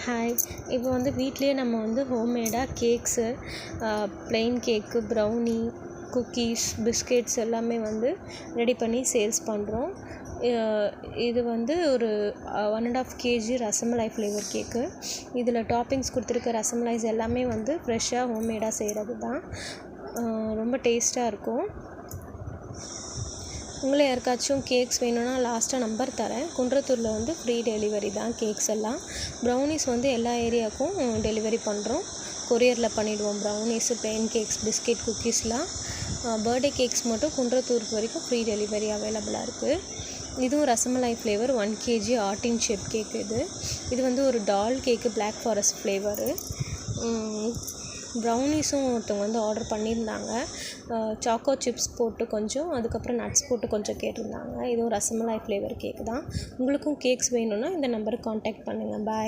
Hi. இப்போ வந்து வீட்டிலேயே நம்ம வந்து ஹோம்மேடாக கேக்ஸு, ப்ளெயின் கேக்கு, ப்ரௌனி, குக்கீஸ், பிஸ்கெட்ஸ் எல்லாமே வந்து ரெடி பண்ணி சேல்ஸ் பண்ணுறோம். இது வந்து ஒரு 1.5 kg ரசமலாய் ஃப்ளேவர் கேக்கு. இதில் டாப்பிங்ஸ் கொடுத்துருக்க ரசமலாய்ஸ் எல்லாமே வந்து ஃப்ரெஷ்ஷாக ஹோம்மேடாக செய்கிறது தான். ரொம்ப டேஸ்ட்டாக இருக்கும். உங்களை யாருக்காச்சும் கேக்ஸ் வேணும்னா லாஸ்ட்டாக நம்பர் தரேன். குன்றத்தூரில் வந்து ஃப்ரீ டெலிவரி தான் கேக்ஸ் எல்லாம். ப்ரௌனிஸ் வந்து எல்லா ஏரியாவுக்கும் டெலிவரி பண்ணுறோம். கொரியரில் பண்ணிவிடுவோம். ப்ரௌனிஸு, ப்ளெயின் கேக்ஸ், பிஸ்கெட், குக்கீஸ்லாம். பர்த்டே கேக்ஸ் மட்டும் குன்றத்தூருக்கு வரைக்கும் ஃப்ரீ டெலிவரி அவைலபிளாக இருக்குது. இதுவும் ரசமலாய் ஃப்ளேவர் 1 kg ஆர்டின் ஷேப் கேக். இது வந்து ஒரு tall cake, black forest flavour. ப்ரௌனிஸும் ஒருத்தவங்க வந்து ஆர்டர் பண்ணியிருந்தாங்க. சாக்கோ சிப்ஸ் போட்டு கொஞ்சம், அதுக்கப்புறம் நட்ஸ் போட்டு கொஞ்சம் கேட்டிருந்தாங்க. இதுவும் ரசமலாய் ஃப்ளேவர் கேக்கு தான். உங்களுக்கும் கேக்ஸ் வேணும்னா இந்த நம்பருக்கு காண்டாக்ட் பண்ணுங்கள். பாய்.